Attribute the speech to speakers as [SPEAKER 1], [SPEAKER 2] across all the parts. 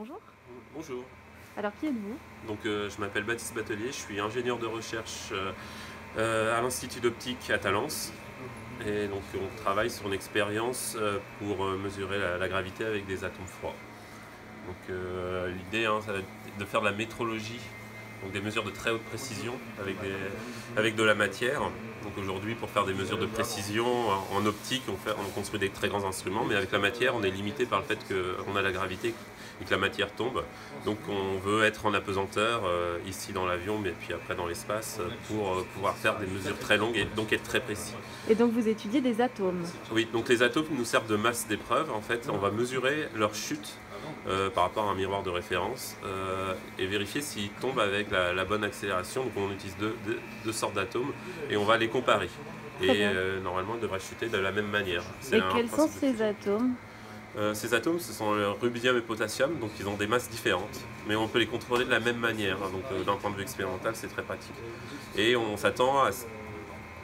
[SPEAKER 1] bonjour.
[SPEAKER 2] Bonjour,
[SPEAKER 1] Alors qui êtes-vous?
[SPEAKER 2] je m'appelle Baptiste Batelier, je suis ingénieur de recherche à l'Institut d'optique à Talence. Et donc on travaille sur une expérience pour mesurer la gravité avec des atomes froids. L'idée, ça va être de faire de la métrologie, donc des mesures de très haute précision avec de la matière. Donc aujourd'hui, pour faire des mesures de précision en optique, on construit des très grands instruments, mais avec la matière, on est limité par le fait qu'on a la gravité et que la matière tombe. Donc on veut être en apesanteur, ici dans l'avion, mais puis après dans l'espace, pour pouvoir faire des mesures très longues et donc être très précis.
[SPEAKER 1] Et donc vous étudiez des atomes.
[SPEAKER 2] Oui, donc les atomes nous servent de masse d'épreuve. En fait, on va mesurer leur chute par rapport à un miroir de référence et vérifier s'ils tombent avec la bonne accélération. Donc on utilise deux sortes d'atomes et on va les comparer. Et normalement, ils devraient chuter de la même manière.
[SPEAKER 1] Et quels sont ces atomes?
[SPEAKER 2] Ces atomes, ce sont le rubidium et potassium, donc ils ont des masses différentes, mais on peut les contrôler de la même manière. Donc d'un point de vue expérimental, c'est très pratique. Et on s'attend à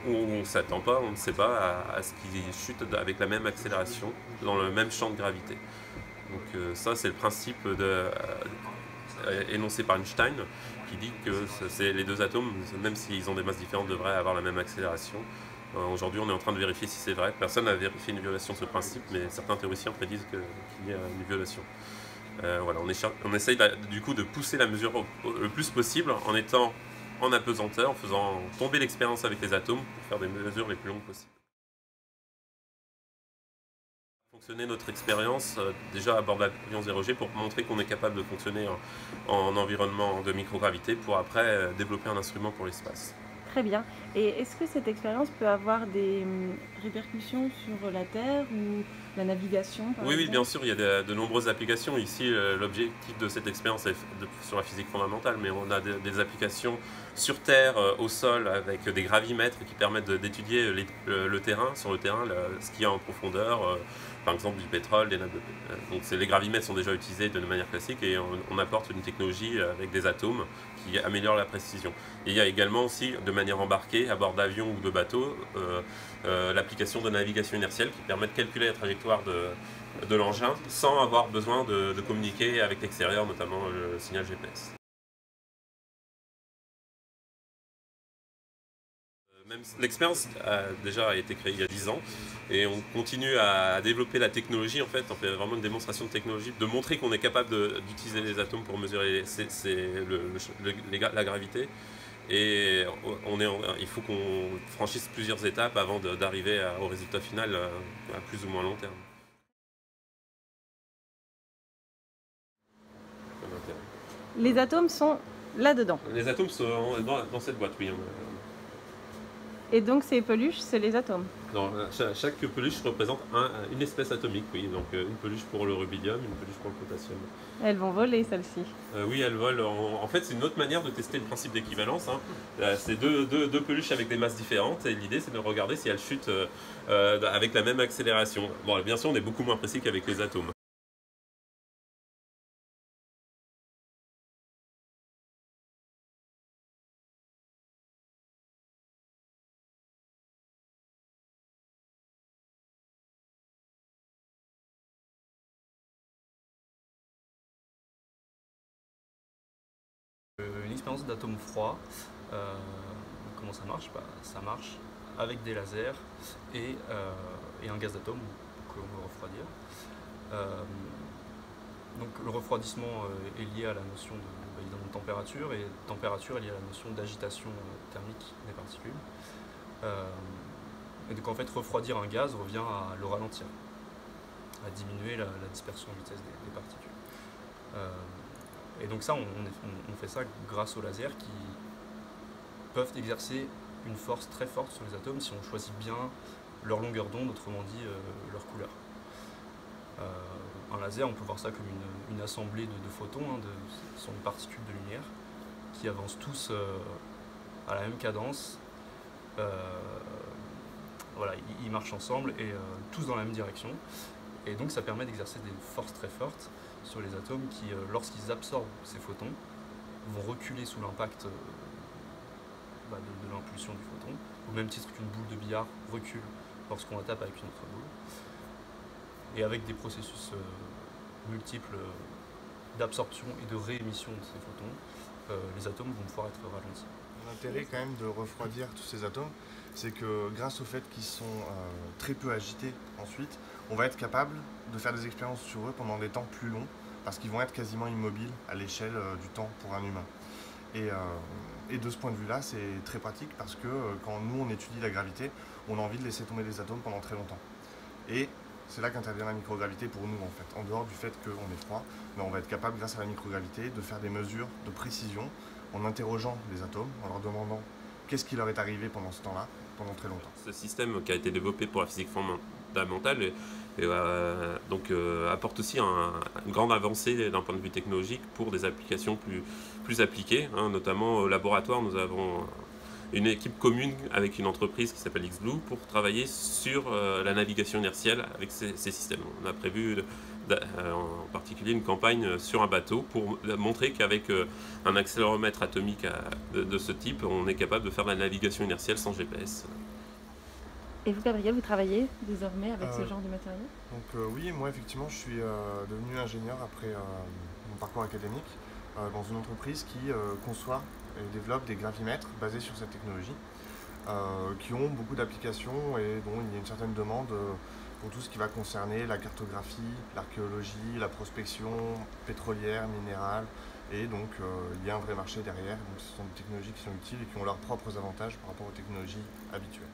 [SPEAKER 2] ou on ne s'attend pas, on ne sait pas à ce qu'ils chutent avec la même accélération dans le même champ de gravité. Donc ça, c'est le principe énoncé par Einstein, qui dit que les deux atomes, même s'ils ont des masses différentes, devraient avoir la même accélération. Aujourd'hui, on est en train de vérifier si c'est vrai. Personne n'a vérifié une violation de ce principe, mais certains théoriciens prédisent qu'il y a une violation. Voilà, on essaye du coup de pousser la mesure le plus possible en étant en apesanteur, en faisant tomber l'expérience avec les atomes pour faire des mesures les plus longues possibles. Fonctionner notre expérience déjà à bord de l'avion 0G pour montrer qu'on est capable de fonctionner en environnement de microgravité pour après développer un instrument pour l'espace.
[SPEAKER 1] Très bien. Et est-ce que cette expérience peut avoir des répercussions sur la Terre ou la navigation par exemple?
[SPEAKER 2] Oui, bien sûr, il y a de nombreuses applications. Ici, l'objectif de cette expérience est sur la physique fondamentale, mais on a des applications sur Terre, au sol, avec des gravimètres qui permettent d'étudier le terrain, sur le terrain, ce qu'il y a en profondeur, par exemple du pétrole, des nappes de pétrole. Donc les gravimètres sont déjà utilisés de manière classique et on apporte une technologie avec des atomes qui améliore la précision. Et il y a également aussi, de manière embarquée, à bord d'avions ou de bateaux, l'application de navigation inertielle qui permet de calculer la trajectoire de l'engin sans avoir besoin de communiquer avec l'extérieur, notamment le signal GPS. L'expérience a déjà été créée il y a 10 ans et on continue à développer la technologie. En fait, on fait vraiment une démonstration de technologie, de montrer qu'on est capable d'utiliser les atomes pour mesurer la gravité. Et il faut qu'on franchisse plusieurs étapes avant d'arriver au résultat final à plus ou moins long terme.
[SPEAKER 1] Les atomes sont là-dedans.
[SPEAKER 2] Les atomes sont dans cette boîte, oui.
[SPEAKER 1] Et donc ces peluches, c'est les atomes.
[SPEAKER 2] Non, chaque peluche représente une espèce atomique, oui. Donc une peluche pour le rubidium, une peluche pour le potassium.
[SPEAKER 1] Elles vont voler, celles-ci.
[SPEAKER 2] Oui, elles volent. En fait, c'est une autre manière de tester le principe d'équivalence. C'est deux peluches avec des masses différentes et l'idée, c'est de regarder si elles chutent avec la même accélération. Bon, bien sûr, on est beaucoup moins précis qu'avec les atomes.
[SPEAKER 3] Une expérience d'atome froid, comment ça marche? Ça marche avec des lasers et un gaz d'atome que l'on veut refroidir. Donc le refroidissement est lié à la notion évidemment de température, et température est liée à la notion d'agitation thermique des particules. Et donc en fait, refroidir un gaz revient à le ralentir, à diminuer la dispersion de vitesse des particules. Et donc ça, on fait ça grâce aux lasers qui peuvent exercer une force très forte sur les atomes si on choisit bien leur longueur d'onde, autrement dit leur couleur. Un laser, on peut voir ça comme une assemblée de photons, ce sont des particules de lumière qui avancent tous à la même cadence. Voilà, ils marchent ensemble et tous dans la même direction. Et donc ça permet d'exercer des forces très fortes sur les atomes qui, lorsqu'ils absorbent ces photons, vont reculer sous l'impact de l'impulsion du photon, au même titre qu'une boule de billard recule lorsqu'on la tape avec une autre boule. Et avec des processus multiples d'absorption et de réémission de ces photons, les atomes vont pouvoir être ralentis.
[SPEAKER 4] L'intérêt quand même de refroidir tous ces atomes, c'est que grâce au fait qu'ils sont très peu agités ensuite, on va être capable de faire des expériences sur eux pendant des temps plus longs, parce qu'ils vont être quasiment immobiles à l'échelle du temps pour un humain. Et de ce point de vue-là, c'est très pratique parce que quand nous on étudie la gravité, on a envie de laisser tomber les atomes pendant très longtemps. Et c'est là qu'intervient la microgravité pour nous en fait. En dehors du fait qu'on est froid, mais on va être capable grâce à la microgravité de faire des mesures de précision en interrogeant les atomes, en leur demandant qu'est-ce qui leur est arrivé pendant ce temps-là, pendant très longtemps.
[SPEAKER 2] Ce système qui a été développé pour la physique fondamentale apporte aussi une grande avancée d'un point de vue technologique pour des applications plus appliquées. Notamment au laboratoire, nous avons une équipe commune avec une entreprise qui s'appelle XBlue pour travailler sur la navigation inertielle avec ces systèmes. On a prévu en particulier une campagne sur un bateau pour montrer qu'avec un accéléromètre atomique de ce type, on est capable de faire de la navigation inertielle sans GPS.
[SPEAKER 1] Et vous, Gabriel, vous travaillez désormais avec ce genre de matériaux?
[SPEAKER 4] Donc oui, moi effectivement, je suis devenu ingénieur après mon parcours académique dans une entreprise qui conçoit et développe des gravimètres basés sur cette technologie qui ont beaucoup d'applications et dont il y a une certaine demande pour tout ce qui va concerner la cartographie, l'archéologie, la prospection pétrolière, minérale, et donc il y a un vrai marché derrière. Donc ce sont des technologies qui sont utiles et qui ont leurs propres avantages par rapport aux technologies habituelles.